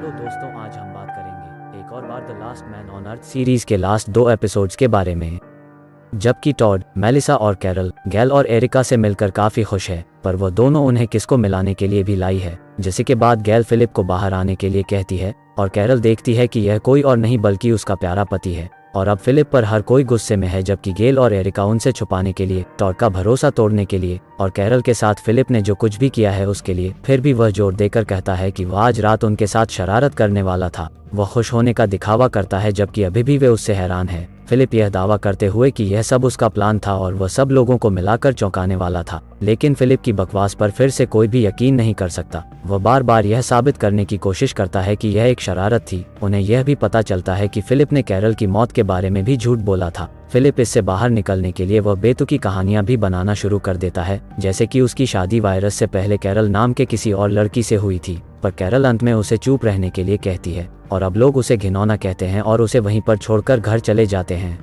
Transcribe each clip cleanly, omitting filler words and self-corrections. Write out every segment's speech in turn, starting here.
Hello दोस्तों, आज हम बात करेंगे एक और बार the last man on earth series के लास्ट 2 एपिसोड्स के बारे में। जबकि टॉड, मेलिसा और कैरल गैल और एरिका से मिलकर काफी खुश है, पर वो दोनों उन्हें किसको मिलाने के लिए भी लाई है। जिसे के बाद गैल फिलिप को बाहर आने के लिए कहती है और कैरल देखती है कि यह कोई और नहीं बल्कि उसका प्यारा पति है और अब फिलिप पर हर कोई गुस्से में है। जबकि गेल और एरिका उनसे छुपाने के लिए, टॉड का भरोसा तोड़ने के लिए और कैरल के साथ फिलिप ने जो कुछ भी किया है उसके लिए, फिर भी वह जोर देकर कहता है कि वह आज रात उनके साथ शरारत करने वाला था। वह खुश होने का दिखावा करता है जबकि अभी भी वे उससे हैरान है। फिलिप यह दावा करते हुए कि यह सब उसका प्लान था और वह सब लोगों को मिलाकर चौंकाने वाला था, लेकिन फिलिप की बकवास पर फिर से कोई भी यकीन नहीं कर सकता। वह बार बार यह साबित करने की कोशिश करता है कि यह एक शरारत थी। उन्हें यह भी पता चलता है कि फिलिप ने कैरल की मौत के बारे में भी झूठ बोला था। फिलिप इससे बाहर निकलने के लिए वह बेतुकी कहानियां भी बनाना शुरू कर देता है, जैसे कि उसकी शादी वायरस से पहले कैरल नाम के किसी और लड़की से हुई थी, पर कैरल अंत में उसे चुप रहने के लिए कहती है और अब लोग उसे घिनौना कहते हैं और उसे वहीं पर छोड़कर घर चले जाते हैं।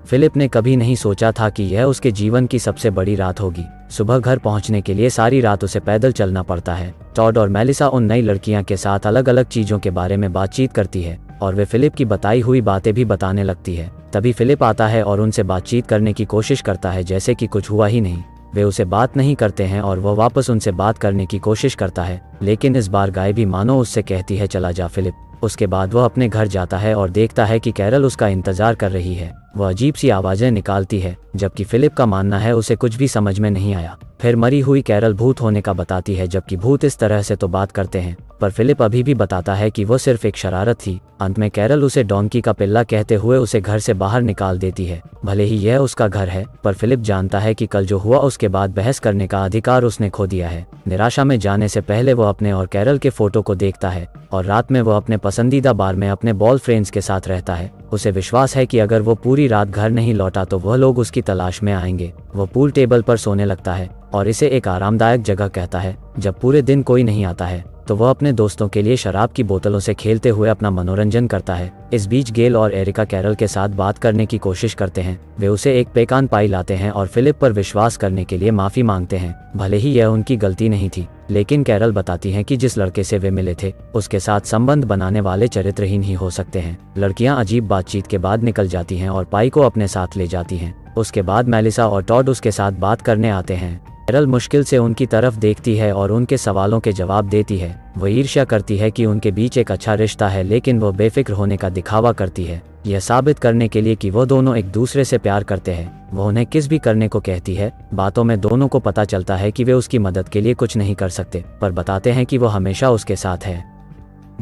फिलिप ने कभी नहीं सोचा था कि यह उसके जीवन की सबसे बड़ी रात होगी। सुबह घर पहुंचने के लिए सारी रात उसे पैदल चलना पड़ता है। टॉड और मेलिसा उन नई लड़कियां के साथ अलग अलग चीजों के बारे में बातचीत करती है और वे फिलिप की बताई हुई बातें भी बताने लगती है। तभी फिलिप आता है और उनसे बातचीत करने की कोशिश करता है जैसे कि कुछ हुआ ही नहीं। वे उसे बात नहीं करते हैं और वह वापस उनसे बात करने की कोशिश करता है, लेकिन इस बार गाय भी मानो उससे कहती है चला जा फिलिप। उसके बाद वह अपने घर जाता है और देखता है कि कैरल उसका इंतजार कर रही है। वह अजीब सी आवाजें निकालती है, जबकि फिलिप का मानना है उसे कुछ भी समझ में नहीं आया। फिर मरी हुई कैरल भूत होने का बताती है, जबकि भूत इस तरह से तो बात करते हैं, पर फिलिप अभी भी बताता है कि वो सिर्फ एक शरारत थी। अंत में कैरल उसे डॉन्की का पिल्ला कहते हुए उसे घर से बाहर निकाल देती है। भले ही यह उसका घर है, पर फिलिप जानता है कि कल जो हुआ उसके बाद बहस करने का अधिकार उसने खो दिया है। निराशा में जाने से पहले वो अपने और कैरल के फोटो को देखता है और रात में वो अपने पसंदीदा बार में अपने बॉय फ्रेंड्स के साथ रहता है। उसे विश्वास है कि अगर वो पूरी रात घर नहीं लौटा तो वह लोग उसकी तलाश में आएंगे। वो पूल टेबल पर सोने लगता है और इसे एक आरामदायक जगह कहता है। जब पूरे दिन कोई नहीं आता है तो वह अपने दोस्तों के लिए शराब की बोतलों से खेलते हुए अपना मनोरंजन करता है। इस बीच गेल और एरिका कैरल के साथ बात करने की कोशिश करते हैं। वे उसे एक पेकान पाई लाते हैं और फिलिप पर विश्वास करने के लिए माफी मांगते हैं। भले ही यह उनकी गलती नहीं थी, लेकिन कैरल बताती हैं कि जिस लड़के से वे मिले थे उसके साथ संबंध बनाने वाले चरित्रहीन ही हो सकते हैं। लड़कियां अजीब बातचीत के बाद निकल जाती हैं और पाई को अपने साथ ले जाती हैं। उसके बाद मेलिसा और टॉड उसके साथ बात करने आते हैं। कैरल मुश्किल से उनकी तरफ देखती है और उनके सवालों के जवाब देती है। वह ईर्ष्या करती है कि उनके बीच एक अच्छा रिश्ता है, लेकिन वह बेफिक्र होने का दिखावा करती है, यह साबित करने के लिए कि वो दोनों एक दूसरे से प्यार करते हैं। वह उन्हें किस भी करने को कहती है। बातों में दोनों को पता चलता है कि वे उसकी मदद के लिए कुछ नहीं कर सकते, पर बताते हैं कि वो हमेशा उसके साथ है।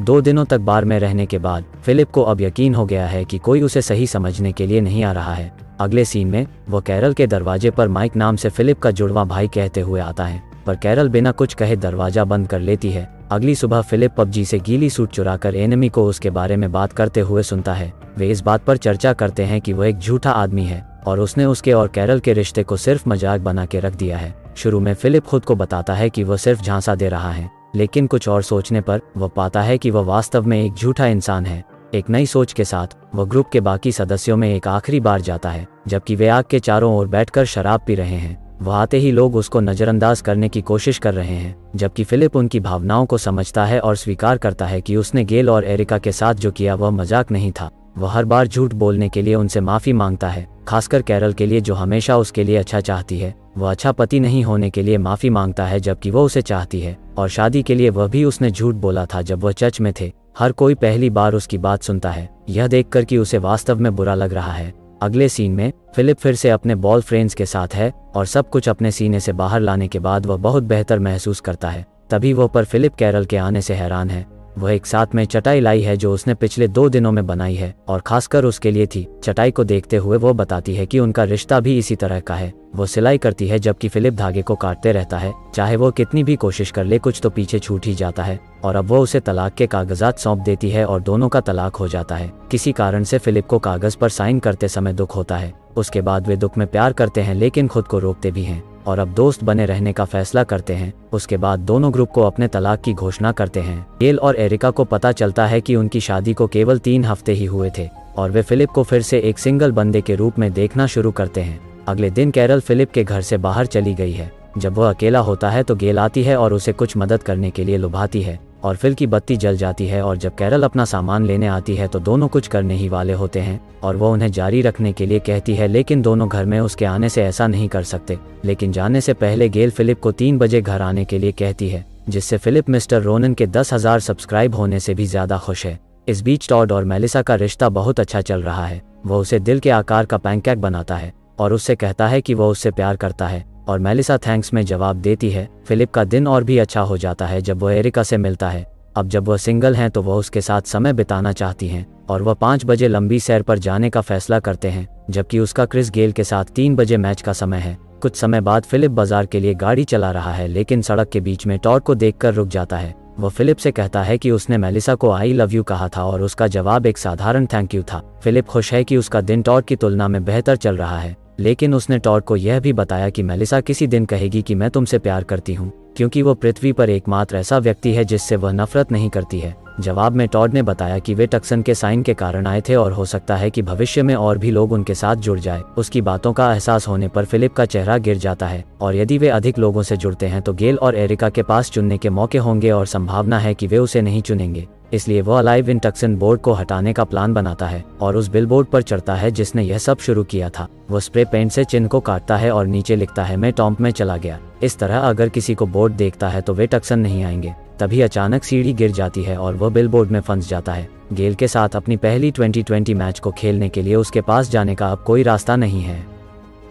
2 दिनों तक बार में रहने के बाद फिलिप को अब यकीन हो गया है कि कोई उसे सही समझने के लिए नहीं आ रहा है। अगले सीन में वो कैरल के दरवाजे पर माइक नाम से फिलिप का जुड़वा भाई कहते हुए आता है, पर कैरल बिना कुछ कहे दरवाजा बंद कर लेती है। अगली सुबह फिलिप पबजी से गीली सूट चुराकर एनिमी को उसके बारे में बात करते हुए सुनता है। वे इस बात पर चर्चा करते हैं कि वह एक झूठा आदमी है और उसने उसके और कैरल के रिश्ते को सिर्फ मजाक बना के रख दिया है। शुरू में फिलिप खुद को बताता है कि वह सिर्फ झांसा दे रहा है, लेकिन कुछ और सोचने पर वह पाता है कि वह वास्तव में एक झूठा इंसान है। एक नई सोच के साथ वह ग्रुप के बाकी सदस्यों में एक आखिरी बार जाता है, जबकि वे आग के चारों ओर बैठकर शराब पी रहे हैं। वह आते ही लोग उसको नजरअंदाज करने की कोशिश कर रहे हैं, जबकि फिलिप उनकी भावनाओं को समझता है और स्वीकार करता है कि उसने गेल और एरिका के साथ जो किया वह मजाक नहीं था। वह हर बार झूठ बोलने के लिए उनसे माफी मांगता है, खासकर कैरल के लिए जो हमेशा उसके लिए अच्छा चाहती है। वह अच्छा पति नहीं होने के लिए माफी मांगता है, जबकि वह उसे चाहती है, और शादी के लिए वह भी उसने झूठ बोला था जब वह चर्च में थे। हर कोई पहली बार उसकी बात सुनता है, यह देखकर कि उसे वास्तव में बुरा लग रहा है। अगले सीन में फिलिप फिर से अपने बॉय फ्रेंड्स के साथ है और सब कुछ अपने सीने से बाहर लाने के बाद वह बहुत बेहतर महसूस करता है। तभी वह पर फिलिप कैरल के आने से हैरान है। वह एक साथ में चटाई लाई है जो उसने पिछले 2 दिनों में बनाई है और खासकर उसके लिए थी। चटाई को देखते हुए वो बताती है कि उनका रिश्ता भी इसी तरह का है। वो सिलाई करती है जबकि फिलिप धागे को काटते रहता है। चाहे वो कितनी भी कोशिश कर ले, कुछ तो पीछे छूट ही जाता है और अब वो उसे तलाक के कागजात सौंप देती है और दोनों का तलाक हो जाता है। किसी कारण से फिलिप को कागज पर साइन करते समय दुख होता है। उसके बाद वे दुख में प्यार करते हैं, लेकिन खुद को रोकते भी हैं और अब दोस्त बने रहने का फैसला करते हैं। उसके बाद दोनों ग्रुप को अपने तलाक की घोषणा करते हैं। गेल और एरिका को पता चलता है कि उनकी शादी को केवल 3 हफ्ते ही हुए थे और वे फिलिप को फिर से एक सिंगल बंदे के रूप में देखना शुरू करते हैं। अगले दिन कैरल फिलिप के घर से बाहर चली गई है। जब वह अकेला होता है तो गेल आती है और उसे कुछ मदद करने के लिए लुभाती है। और फिल की बत्ती जल जाती है और जब कैरल अपना सामान लेने आती है तो दोनों कुछ करने ही वाले होते हैं और वो उन्हें जारी रखने के लिए कहती है, लेकिन दोनों घर में उसके आने से ऐसा नहीं कर सकते। लेकिन जाने से पहले गेल फिलिप को 3 बजे घर आने के लिए कहती है, जिससे फिलिप मिस्टर रोनन के 10,000 सब्सक्राइब होने से भी ज्यादा खुश है। इस बीच टॉड और मेलिसा का रिश्ता बहुत अच्छा चल रहा है। वो उसे दिल के आकार का पैनकेक बनाता है और उससे कहता है कि वो उससे प्यार करता है और मेलिसा थैंक्स में जवाब देती है। फिलिप का दिन और भी अच्छा हो जाता है जब वो एरिका से मिलता है। अब जब वह सिंगल हैं तो वह उसके साथ समय बिताना चाहती हैं और वह 5 बजे लंबी सैर पर जाने का फैसला करते हैं, जबकि उसका क्रिस गेल के साथ 3 बजे मैच का समय है। कुछ समय बाद फिलिप बाजार के लिए गाड़ी चला रहा है, लेकिन सड़क के बीच में टॉड को देखकर रुक जाता है। वो फिलिप से कहता है कि उसने मेलिसा को आई लव यू कहा था और उसका जवाब एक साधारण थैंक यू था। फिलिप खुश है कि उसका दिन टॉड की तुलना में बेहतर चल रहा है, लेकिन उसने टॉड को यह भी बताया कि मेलिसा किसी दिन कहेगी कि मैं तुमसे प्यार करती हूँ, क्योंकि वो पृथ्वी पर एकमात्र ऐसा व्यक्ति है जिससे वह नफरत नहीं करती है। जवाब में टॉड ने बताया कि वे टक्सन के साइन के कारण आए थे और हो सकता है कि भविष्य में और भी लोग उनके साथ जुड़ जाए। उसकी बातों का एहसास होने पर फिलिप का चेहरा गिर जाता है और यदि वे अधिक लोगों से जुड़ते हैं तो गेल और एरिका के पास चुनने के मौके होंगे और संभावना है कि वे उसे नहीं चुनेंगे। इसलिए वो अलाइव इन टक्सन बोर्ड को हटाने का प्लान बनाता है और उस बिलबोर्ड पर चढ़ता है जिसने यह सब शुरू किया था। वो स्प्रे पेंट से चिन्ह को काटता है और नीचे लिखता है, मैं टॉम्प में चला गया। इस तरह अगर किसी को बोर्ड देखता है तो वे टक्सन नहीं आएंगे। तभी अचानक सीढ़ी गिर जाती है और वह बिलबोर्ड में फंस जाता है। गेल के साथ अपनी पहली 2020 मैच को खेलने के लिए उसके पास जाने का अब कोई रास्ता नहीं है।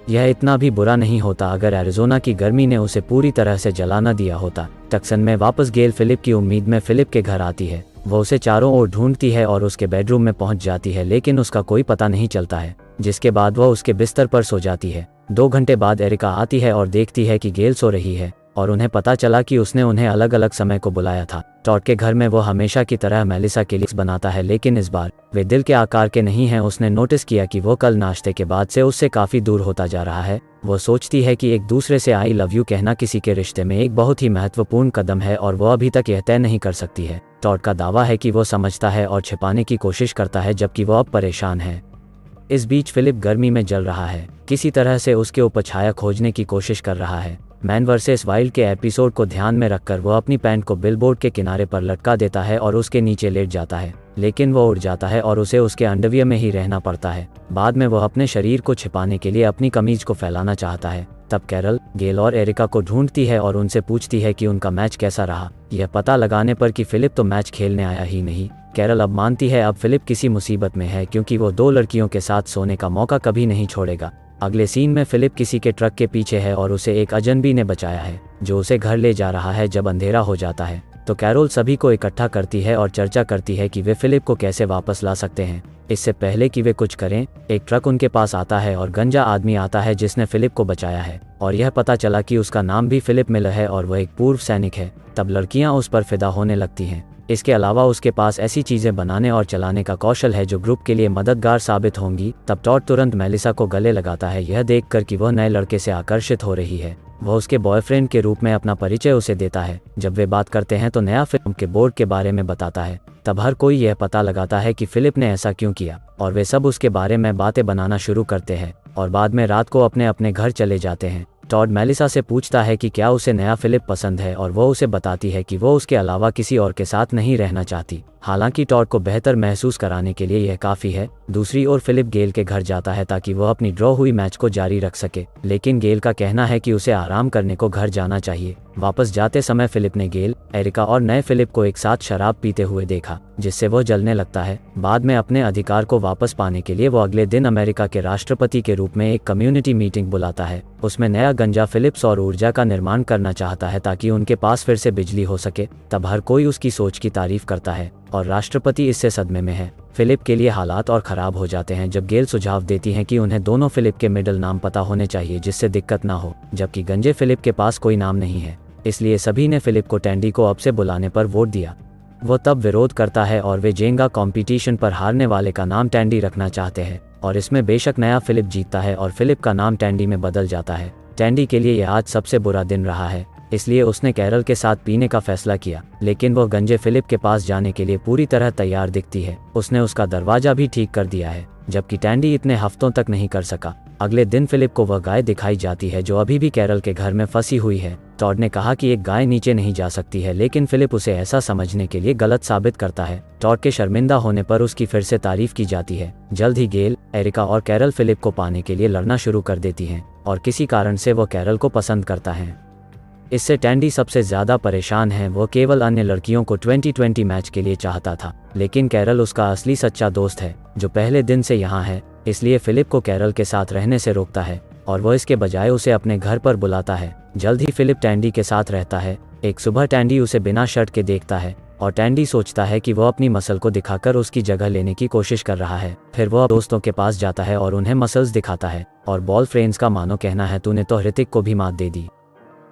यह इतना भी बुरा नहीं होता अगर एरिज़ोना की गर्मी ने उसे पूरी तरह से जला न दिया होता। टक्सन में वापस गेल फिलिप की उम्मीद में फिलिप के घर आती है। वो उसे चारों ओर ढूंढती है और उसके बेडरूम में पहुंच जाती है, लेकिन उसका कोई पता नहीं चलता है, जिसके बाद वह उसके बिस्तर पर सो जाती है। 2 घंटे बाद एरिका आती है और देखती है कि गेल सो रही है और उन्हें पता चला कि उसने उन्हें अलग अलग समय को बुलाया था। टॉड के घर में वो हमेशा की तरह मेलिसा के लिए बनाता है, लेकिन इस बार वे दिल के आकार के नहीं हैं। उसने नोटिस किया कि वो कल नाश्ते के बाद से उससे काफी दूर होता जा रहा है। वो सोचती है कि एक दूसरे से आई लव यू कहना किसी के रिश्ते में एक बहुत ही महत्वपूर्ण कदम है और वो अभी तक यह तय नहीं कर सकती है। टॉड का दावा है कि वो समझता है और छिपाने की कोशिश करता है, जबकि वो अब परेशान है। इस बीच फिलिप गर्मी में जल रहा है, किसी तरह से उसके ऊपर छाया खोजने की कोशिश कर रहा है। मैन वर्सेस वाइल्ड के एपिसोड को ध्यान में रखकर वो अपनी पैंट को बिलबोर्ड के किनारे पर लटका देता है और उसके नीचे लेट जाता है, लेकिन वो उड़ जाता है और उसे उसके अंडरवियर में ही रहना पड़ता है। बाद में वह अपने शरीर को छिपाने के लिए अपनी कमीज को फैलाना चाहता है। तब कैरल, गेल और एरिका को ढूंढती है और उनसे पूछती है कि उनका मैच कैसा रहा। यह पता लगाने पर कि फिलिप तो मैच खेलने आया ही नहीं। कैरल अब मानती है अब फिलिप किसी मुसीबत में है, क्योंकि वो 2 लड़कियों के साथ सोने का मौका कभी नहीं छोड़ेगा। अगले सीन में फिलिप किसी के ट्रक के पीछे है और उसे एक अजनबी ने बचाया है जो उसे घर ले जा रहा है। जब अंधेरा हो जाता है तो कैरोल सभी को इकट्ठा करती है और चर्चा करती है कि वे फिलिप को कैसे वापस ला सकते हैं। इससे पहले कि वे कुछ करें, एक ट्रक उनके पास आता है और गंजा आदमी आता है जिसने फिलिप को बचाया है और यह पता चला कि उसका नाम भी फिलिप मिलर है और वह एक पूर्व सैनिक है। तब लड़कियां उस पर फिदा होने लगती हैं। इसके अलावा उसके पास ऐसी चीजें बनाने और चलाने का कौशल है जो ग्रुप के लिए मददगार साबित होंगी। तब टॉड तुरंत मेलिसा को गले लगाता है, यह देखकर कि वह नए लड़के से आकर्षित हो रही है। वह उसके बॉयफ्रेंड के रूप में अपना परिचय उसे देता है। जब वे बात करते हैं तो नया फिल्म के बोर्ड के बारे में बताता है। तब हर कोई यह पता लगाता है कि फिलिप ने ऐसा क्यों किया और वे सब उसके बारे में बातें बनाना शुरू करते हैं और बाद में रात को अपने अपने घर चले जाते हैं। टॉड मेलिसा से पूछता है कि क्या उसे नया फिलिप पसंद है और वो उसे बताती है कि वो उसके अलावा किसी और के साथ नहीं रहना चाहती। हालांकि टॉड को बेहतर महसूस कराने के लिए यह काफी है। दूसरी ओर फिलिप गेल के घर जाता है ताकि वह अपनी ड्रॉ हुई मैच को जारी रख सके, लेकिन गेल का कहना है कि उसे आराम करने को घर जाना चाहिए। वापस जाते समय फिलिप ने गेल, एरिका और नए फिलिप को एक साथ शराब पीते हुए देखा, जिससे वो जलने लगता है। बाद में अपने अधिकार को वापस पाने के लिए वो अगले दिन अमेरिका के राष्ट्रपति के रूप में एक कम्युनिटी मीटिंग बुलाता है। उसमें नया गंजा फिलिप सौर ऊर्जा का निर्माण करना चाहता है ताकि उनके पास फिर से बिजली हो सके। तब हर कोई उसकी सोच की तारीफ करता है और राष्ट्रपति इससे सदमे में है। फिलिप के लिए हालात और ख़राब हो जाते हैं जब गेल सुझाव देती हैं कि उन्हें दोनों फिलिप के मिडिल नाम पता होने चाहिए जिससे दिक्कत ना हो, जबकि गंजे फिलिप के पास कोई नाम नहीं है। इसलिए सभी ने फिलिप को टैंडी को अब से बुलाने पर वोट दिया। वो तब विरोध करता है और वे जेंगा कंपटीशन पर हारने वाले का नाम टैंडी रखना चाहते हैं और इसमें बेशक नया फिलिप जीतता है और फिलिप का नाम टैंडी में बदल जाता है। टैंडी के लिए यह आज सबसे बुरा दिन रहा है, इसलिए उसने कैरल के साथ पीने का फैसला किया, लेकिन वह गंजे फिलिप के पास जाने के लिए पूरी तरह तैयार दिखती है। उसने उसका दरवाजा भी ठीक कर दिया है, जबकि टैंडी इतने हफ्तों तक नहीं कर सका। अगले दिन फिलिप को वह गाय दिखाई जाती है जो अभी भी कैरल के घर में फंसी हुई है। टॉड ने कहा कि एक गाय नीचे नहीं जा सकती है, लेकिन फिलिप उसे ऐसा समझने के लिए गलत साबित करता है। टॉड के शर्मिंदा होने पर उसकी फिर से तारीफ की जाती है। जल्द ही गेल, एरिका और कैरल फिलिप को पाने के लिए लड़ना शुरू कर देती हैं और किसी कारण से वो कैरल को पसंद करता है। इससे टैंडी सबसे ज़्यादा परेशान है। वो केवल अन्य लड़कियों को 2020 मैच के लिए चाहता था, लेकिन कैरल उसका असली सच्चा दोस्त है जो पहले दिन से यहाँ है। इसलिए फिलिप को कैरल के साथ रहने से रोकता है और वो इसके बजाय उसे अपने घर पर बुलाता है। जल्द ही फिलिप टैंडी के साथ रहता है। एक सुबह टैंडी उसे बिना शर्ट के देखता है और टैंडी सोचता है कि वो अपनी मसल को दिखाकर उसकी जगह लेने की कोशिश कर रहा है। फिर वो दोस्तों के पास जाता है और उन्हें मसल्स दिखाता है और बॉल फ्रेंड्स का मानो कहना है, तूने तो हृतिक को भी मात दे दी।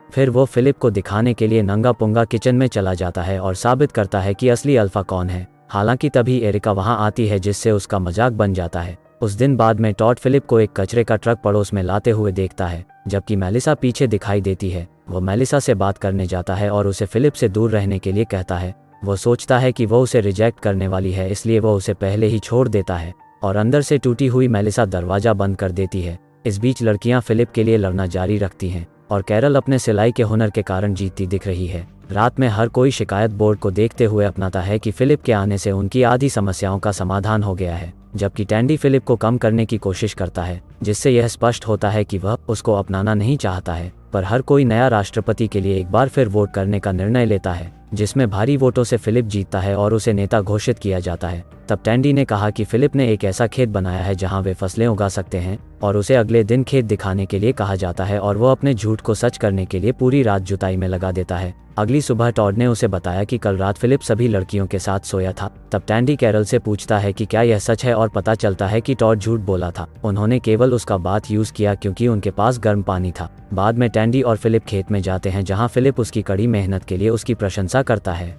फिर वो फिलिप को दिखाने के लिए नंगा पुंगा किचन में चला जाता है और साबित करता है कि असली अल्फा कौन है। हालांकि तभी एरिका वहां आती है जिससे उसका मजाक बन जाता है। उस दिन बाद में टॉड फिलिप को एक कचरे का ट्रक पड़ोस में लाते हुए देखता है, जबकि मेलिसा पीछे दिखाई देती है। वो मेलिसा से बात करने जाता है और उसे फिलिप से दूर रहने के लिए कहता है। वो सोचता है कि वो उसे रिजेक्ट करने वाली है, इसलिए वो उसे पहले ही छोड़ देता है और अंदर से टूटी हुई मेलिसा दरवाज़ा बंद कर देती है। इस बीच लड़कियां फिलिप के लिए लड़ना जारी रखती हैं और कैरल अपने सिलाई के हुनर के कारण जीतती दिख रही है। रात में हर कोई शिकायत बोर्ड को देखते हुए अपनाता है कि फिलिप के आने से उनकी आधी समस्याओं का समाधान हो गया है, जबकि टैंडी फिलिप को कम करने की कोशिश करता है, जिससे यह स्पष्ट होता है कि वह उसको अपनाना नहीं चाहता है। पर हर कोई नया राष्ट्रपति के लिए एक बार फिर वोट करने का निर्णय लेता है, जिसमें भारी वोटों से फिलिप जीतता है और उसे नेता घोषित किया जाता है। तब टैंडी ने कहा कि फिलिप ने एक ऐसा खेत बनाया है जहां वे फसलें उगा सकते हैं और उसे अगले दिन खेत दिखाने के लिए कहा जाता है और वो अपने झूठ को सच करने के लिए पूरी रात जुताई में लगा देता है। अगली सुबह टॉड ने उसे बताया कि कल रात फिलिप सभी लड़कियों के साथ सोया था। तब टैंडी कैरल से पूछता है कि क्या यह सच है और पता चलता है कि टॉड झूठ बोला था। उन्होंने केवल उसका बात यूज किया क्योंकि उनके पास गर्म पानी था। बाद में टैंडी और फिलिप खेत में जाते हैं जहां फिलिप उसकी कड़ी मेहनत के लिए उसकी प्रशंसा करता है।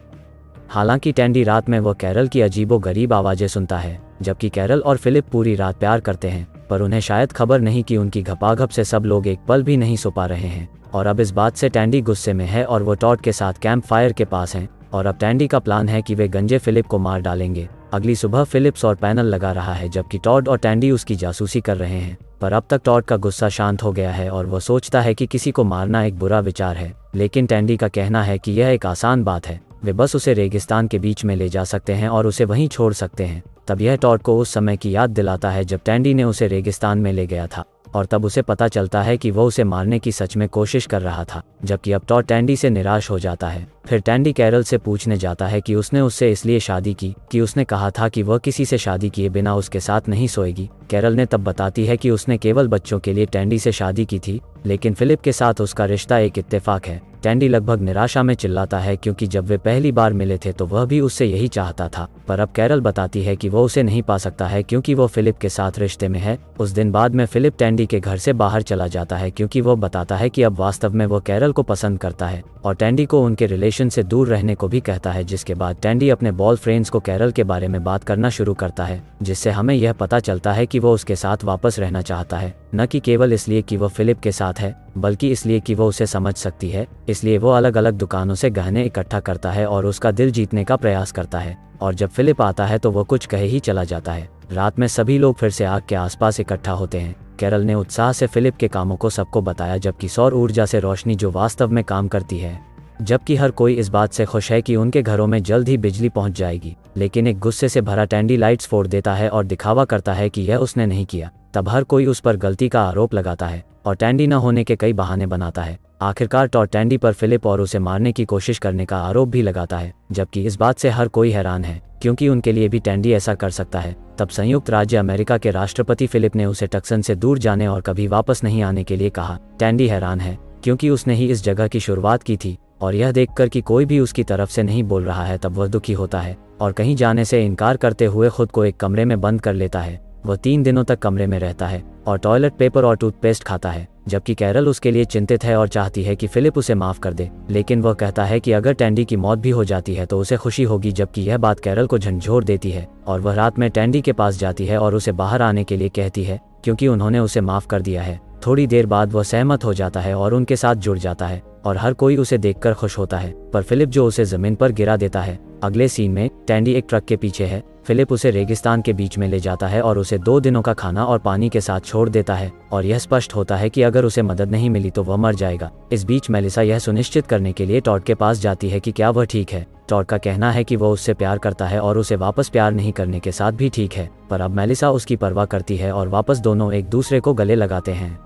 हालांकि टैंडी रात में वो कैरल की अजीबोगरीब आवाज़ें सुनता है, जबकि कैरल और फिलिप पूरी रात प्यार करते हैं, पर उन्हें शायद खबर नहीं कि उनकी घपाघप से सब लोग एक पल भी नहीं सो पा रहे हैं। और अब इस बात से टैंडी गुस्से में है और वो टॉड के साथ कैंप फायर के पास हैं और अब टैंडी का प्लान है कि वे गंजे फिलिप को मार डालेंगे। अगली सुबह फिलिप्स और पैनल लगा रहा है, जबकि टॉड और टैंडी उसकी जासूसी कर रहे हैं। पर अब तक टॉड का गुस्सा शांत हो गया है और वो सोचता है कि किसी को मारना एक बुरा विचार है, लेकिन टैंडी का कहना है कि यह एक आसान बात है, वे बस उसे रेगिस्तान के बीच में ले जा सकते हैं और उसे वहीं छोड़ सकते हैं। तब यह टॉड को उस समय की याद दिलाता है जब टैंडी ने उसे रेगिस्तान में ले गया था और तब उसे पता चलता है कि वो उसे मारने की सच में कोशिश कर रहा था, जबकि अब टॉड टैंडी से निराश हो जाता है। फिर टैंडी कैरल से पूछने जाता है कि उसने उससे इसलिए शादी की कि उसने कहा था कि वह किसी से शादी किए बिना उसके साथ नहीं सोएगी। कैरल ने तब बताती है कि उसने केवल बच्चों के लिए टैंडी से शादी की थी, लेकिन फिलिप के साथ उसका रिश्ता एक इत्तेफाक है। टैंडी लगभग निराशा में चिल्लाता है क्योंकि जब वे पहली बार मिले थे तो वह भी उससे यही चाहता था, पर अब कैरल बताती है कि वो उसे नहीं पा सकता है क्योंकि वो फिलिप के साथ रिश्ते में है। उस दिन बाद में फिलिप टैंडी के घर से बाहर चला जाता है क्योंकि वो बताता है कि अब वास्तव में वो कैरल को पसंद करता है और टैंडी को उनके रिलेशन से दूर रहने को भी कहता है, जिसके बाद टैंडी अपने बॉल फ्रेंड्स को कैरल के बारे में बात करना शुरू करता है, जिससे हमें यह पता चलता है कि वो उसके साथ वापस रहना चाहता है, न कि केवल इसलिए कि वो फिलिप के साथ है, बल्कि इसलिए कि वो उसे समझ सकती है। इसलिए वो अलग अलग दुकानों से गहने इकट्ठा करता है और उसका दिल जीतने का प्रयास करता है, और जब फिलिप आता है तो वो कुछ कहे ही चला जाता है। रात में सभी लोग फिर से आग के आसपास इकट्ठा होते हैं। कैरल ने उत्साह से फिलिप के कामों को सबको बताया, जबकि सौर ऊर्जा से रोशनी जो वास्तव में काम करती है, जबकि हर कोई इस बात से खुश है कि उनके घरों में जल्द ही बिजली पहुंच जाएगी। लेकिन एक गुस्से से भरा टैंडी लाइट्स फोड़ देता है और दिखावा करता है कि यह उसने नहीं किया। तब हर कोई उस पर गलती का आरोप लगाता है और टैंडी न होने के कई बहाने बनाता है। आखिरकार टॉड टैंडी पर फिलिप और उसे मारने की कोशिश करने का आरोप भी लगाता है, जबकि इस बात से हर कोई हैरान है क्योंकि उनके लिए भी टैंडी ऐसा कर सकता है। तब संयुक्त राज्य अमेरिका के राष्ट्रपति फिलिप ने उसे टक्सन से दूर जाने और कभी वापस नहीं आने के लिए कहा। टैंडी हैरान है क्योंकि उसने ही इस जगह की शुरुआत की थी और यह देखकर कि कोई भी उसकी तरफ से नहीं बोल रहा है तब वह दुखी होता है और कहीं जाने से इनकार करते हुए खुद को एक कमरे में बंद कर लेता है। वह 3 दिनों तक कमरे में रहता है और टॉयलेट पेपर और टूथपेस्ट खाता है, जबकि कैरल उसके लिए चिंतित है और चाहती है कि फिलिप उसे माफ कर दे, लेकिन वह कहता है कि अगर टैंडी की मौत भी हो जाती है तो उसे खुशी होगी, जबकि यह बात कैरल को झंझोर देती है और वह रात में टैंडी के पास जाती है और उसे बाहर आने के लिए कहती है क्योंकि उन्होंने उसे माफ कर दिया है। थोड़ी देर बाद वह सहमत हो जाता है और उनके साथ जुड़ जाता है और हर कोई उसे देखकर खुश होता है, पर फिलिप जो उसे जमीन पर गिरा देता है। अगले सीन में टैंडी एक ट्रक के पीछे है। फिलिप उसे रेगिस्तान के बीच में ले जाता है और उसे 2 दिनों का खाना और पानी के साथ छोड़ देता है और यह स्पष्ट होता है कि अगर उसे मदद नहीं मिली तो वह मर जाएगा। इस बीच मेलिसा यह सुनिश्चित करने के लिए टॉड के पास जाती है कि क्या वह ठीक है। टॉड का कहना है कि वह उससे प्यार करता है और उसे वापस प्यार नहीं करने के साथ भी ठीक है, पर अब मेलिसा उसकी परवाह करती है और वापस दोनों एक दूसरे को गले लगाते हैं।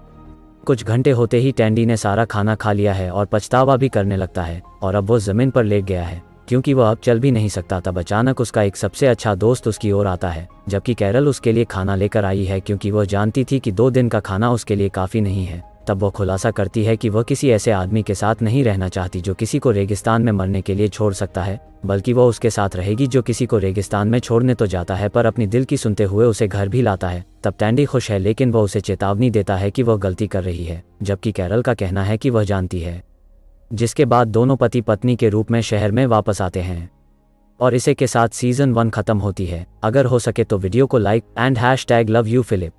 कुछ घंटे होते ही टैंडी ने सारा खाना खा लिया है और पछतावा भी करने लगता है और अब वो जमीन पर लेट गया है क्योंकि वह अब चल भी नहीं सकता। तब अचानक उसका एक सबसे अच्छा दोस्त उसकी ओर आता है, जबकि कैरल उसके लिए खाना लेकर आई है क्योंकि वह जानती थी कि 2 दिन का खाना उसके लिए काफ़ी नहीं है। तब वह खुलासा करती है कि वह किसी ऐसे आदमी के साथ नहीं रहना चाहती जो किसी को रेगिस्तान में मरने के लिए छोड़ सकता है, बल्कि वह उसके साथ रहेगी जो किसी को रेगिस्तान में छोड़ने तो जाता है पर अपनी दिल की सुनते हुए उसे घर भी लाता है। तब टैंडी खुश है, लेकिन वह उसे चेतावनी देता है कि वह गलती कर रही है, जबकि कैरल का कहना है कि वह जानती है। जिसके बाद दोनों पति पत्नी के रूप में शहर में वापस आते हैं और इसे के साथ सीजन 1 खत्म होती है। अगर हो सके तो वीडियो को लाइक एंड #LoveYouPhilip